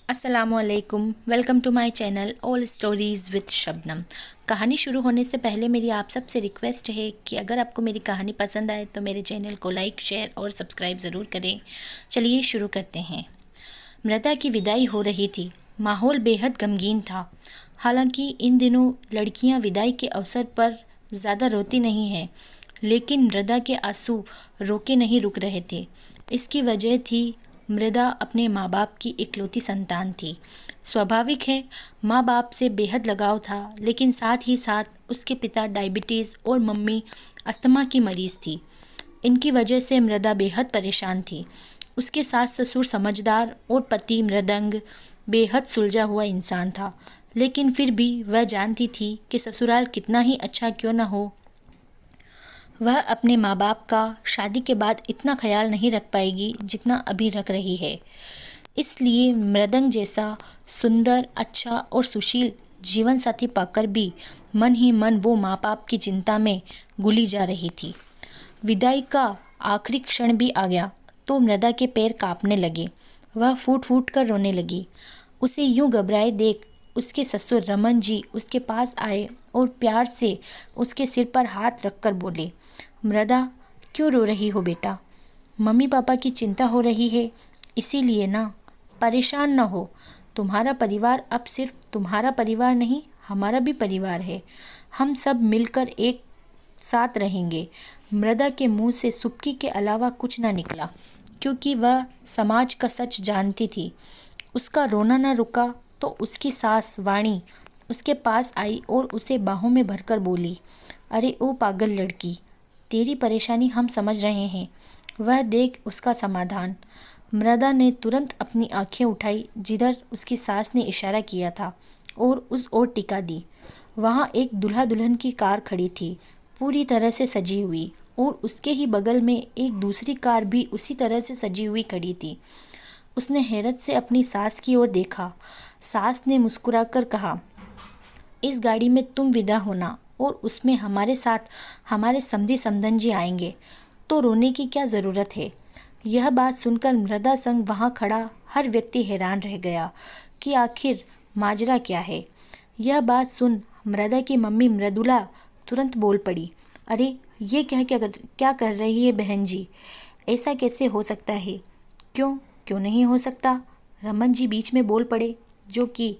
अस्सलामुअलैकुम, welcome to my channel all stories with Shabnam. कहानी शुरू होने से पहले मेरी आप सबसे रिक्वेस्ट है कि अगर आपको मेरी कहानी पसंद आए तो मेरे चैनल को लाइक, शेयर और सब्सक्राइब ज़रूर करें। चलिए शुरू करते हैं। मृदा की विदाई हो रही थी। माहौल बेहद गमगीन था। हालांकि इन दिनों लड़कियां विदाई के अवसर पर ज़्यादा रोती नहीं हैं, लेकिन मृदा के आंसू रोके नहीं रुक रहे थे। इसकी वजह थी मृदा अपने माँ बाप की इकलौती संतान थी। स्वाभाविक है, माँ बाप से बेहद लगाव था, लेकिन साथ ही साथ उसके पिता डायबिटीज़ और मम्मी अस्थमा की मरीज़ थी। इनकी वजह से मृदा बेहद परेशान थी। उसके सास ससुर समझदार और पति मृदंग बेहद सुलझा हुआ इंसान था, लेकिन फिर भी वह जानती थी कि ससुराल कितना ही अच्छा क्यों न हो, वह अपने माँ बाप का शादी के बाद इतना ख्याल नहीं रख पाएगी जितना अभी रख रही है। इसलिए मृदंग जैसा सुंदर, अच्छा और सुशील जीवन साथी पाकर भी मन ही मन वो माँ बाप की चिंता में घुली जा रही थी। विदाई का आखिरी क्षण भी आ गया तो मृदा के पैर कांपने लगे। वह फूट फूट कर रोने लगी। उसे यूं घबराए देख उसके ससुर रमन जी उसके पास आए और प्यार से उसके सिर पर हाथ रखकर बोले, मृदा, क्यों रो रही हो बेटा? मम्मी पापा की चिंता हो रही है, इसीलिए ना। परेशान ना हो। तुम्हारा परिवार अब सिर्फ तुम्हारा परिवार नहीं, हमारा भी परिवार है। हम सब मिलकर एक साथ रहेंगे। मृदा के मुंह से सुबकी के अलावा कुछ ना निकला, क्योंकि वह समाज का सच जानती थी। उसका रोना न रुका तो उसकी सास वाणी उसके पास आई और उसे बाहों में भरकर बोली, अरे ओ पागल लड़की, तेरी परेशानी हम समझ रहे हैं। वह देख उसका समाधान। मृदा ने तुरंत अपनी आंखें उठाई जिधर उसकी सास ने इशारा किया था और उस ओर टिका दी। वहाँ एक दूल्हा दुल्हन की कार खड़ी थी, पूरी तरह से सजी हुई, और उसके ही बगल में एक दूसरी कार भी उसी तरह से सजी हुई खड़ी थी। उसने हैरत से अपनी सास की ओर देखा। सास ने मुस्कुराकर कहा, इस गाड़ी में तुम विदा होना और उसमें हमारे साथ हमारे समधी समधन जी आएंगे, तो रोने की क्या ज़रूरत है। यह बात सुनकर मृदा संग वहाँ खड़ा हर व्यक्ति हैरान रह गया कि आखिर माजरा क्या है। यह बात सुन मृदा की मम्मी मृदुला तुरंत बोल पड़ी, अरे ये क्या कर रही है बहन जी? ऐसा कैसे हो सकता है? क्यों क्यों नहीं हो सकता? रमन जी बीच में बोल पड़े, जो कि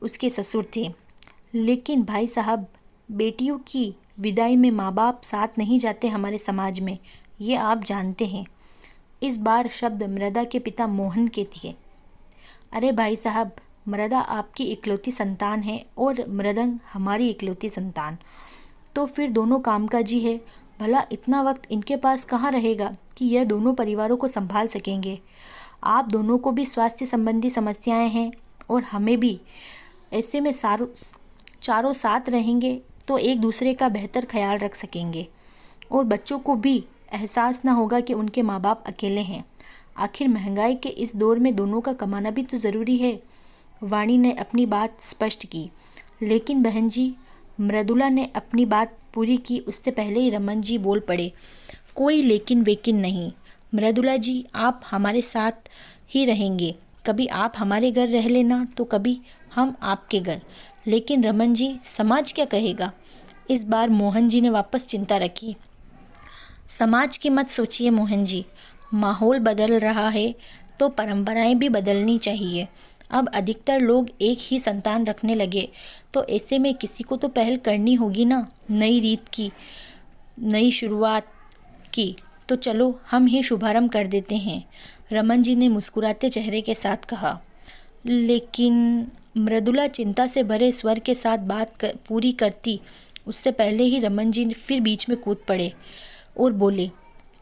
उसके ससुर थे। लेकिन भाई साहब, बेटियों की विदाई में माँ बाप साथ नहीं जाते हमारे समाज में, ये आप जानते हैं। इस बार शब्द मृदा के पिता मोहन के थे। अरे भाई साहब, मृदा आपकी इकलौती संतान है और मृदंग हमारी इकलौती संतान, तो फिर दोनों कामकाजी है। भला इतना वक्त इनके पास कहाँ रहेगा कि यह दोनों परिवारों को संभाल सकेंगे? आप दोनों को भी स्वास्थ्य संबंधी समस्याएं हैं और हमें भी। ऐसे में चारों साथ रहेंगे तो एक दूसरे का बेहतर ख्याल रख सकेंगे और बच्चों को भी एहसास ना होगा कि उनके माँ बाप अकेले हैं। आखिर महंगाई के इस दौर में दोनों का कमाना भी तो ज़रूरी है। वाणी ने अपनी बात स्पष्ट की। लेकिन बहन जी, मृदुला ने अपनी बात पूरी की उससे पहले ही रमन जी बोल पड़े, कोई लेकिन वेकिन नहीं। मृदुला जी, आप हमारे साथ ही रहेंगे। कभी आप हमारे घर रह लेना तो कभी हम आपके घर। लेकिन रमन जी, समाज क्या कहेगा? इस बार मोहन जी ने वापस चिंता रखी। समाज की मत सोचिए मोहन जी, माहौल बदल रहा है तो परंपराएं भी बदलनी चाहिए। अब अधिकतर लोग एक ही संतान रखने लगे, तो ऐसे में किसी को तो पहल करनी होगी ना, नई रीत की, नई शुरुआत की। तो चलो हम ही शुभारंभ कर देते हैं, रमन जी ने मुस्कुराते चेहरे के साथ कहा। लेकिन मृदुला चिंता से भरे स्वर के साथ पूरी करती उससे पहले ही रमन जी फिर बीच में कूद पड़े और बोले,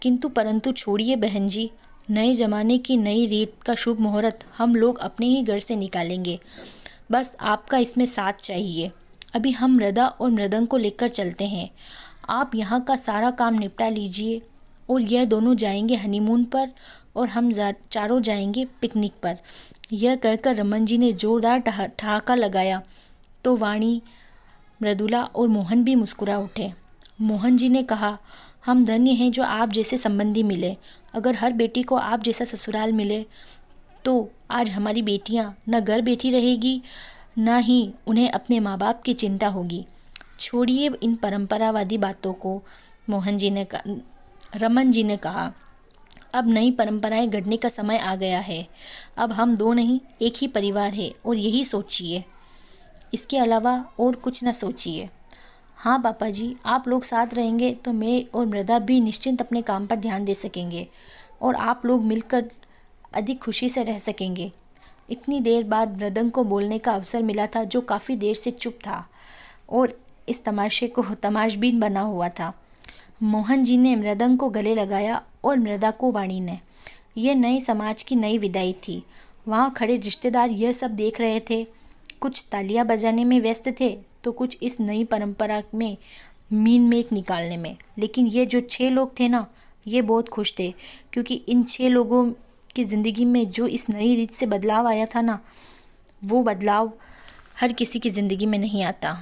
किंतु परंतु छोड़िए बहन जी, नए ज़माने की नई रीत का शुभ मुहूर्त हम लोग अपने ही घर से निकालेंगे। बस आपका इसमें साथ चाहिए। अभी हम मृदा और मृदंग को लेकर चलते हैं। आप यहाँ का सारा काम निपटा लीजिए और यह दोनों जाएंगे हनीमून पर और हम चारों जाएंगे पिकनिक पर। यह कहकर रमन जी ने जोरदार ठहाका लगाया तो वाणी, मृदुला और मोहन भी मुस्कुरा उठे। मोहन जी ने कहा, हम धन्य हैं जो आप जैसे संबंधी मिले। अगर हर बेटी को आप जैसा ससुराल मिले तो आज हमारी बेटियां न घर बैठी रहेगी, न ही उन्हें अपने माँ बाप की चिंता होगी। छोड़िए इन परंपरावादी बातों को, रमन जी ने कहा। अब नई परंपराएं गढ़ने का समय आ गया है। अब हम दो नहीं, एक ही परिवार है और यही सोचिए, इसके अलावा और कुछ न सोचिए। हाँ पापा जी, आप लोग साथ रहेंगे तो मैं और मृदा भी निश्चिंत अपने काम पर ध्यान दे सकेंगे और आप लोग मिलकर अधिक खुशी से रह सकेंगे। इतनी देर बाद मृदंग को बोलने का अवसर मिला था, जो काफ़ी देर से चुप था और इस तमाशे को तमाशबीन बना हुआ था। मोहन जी ने मृदंग को गले लगाया और मृदा को वाणी ने। यह नए समाज की नई विदाई थी। वहाँ खड़े रिश्तेदार यह सब देख रहे थे। कुछ तालियां बजाने में व्यस्त थे तो कुछ इस नई परंपरा में मीन मेक निकालने में। लेकिन ये जो 6 लोग थे ना, ये बहुत खुश थे, क्योंकि इन 6 लोगों की ज़िंदगी में जो इस नई रीत से बदलाव आया था ना, वो बदलाव हर किसी की ज़िंदगी में नहीं आता।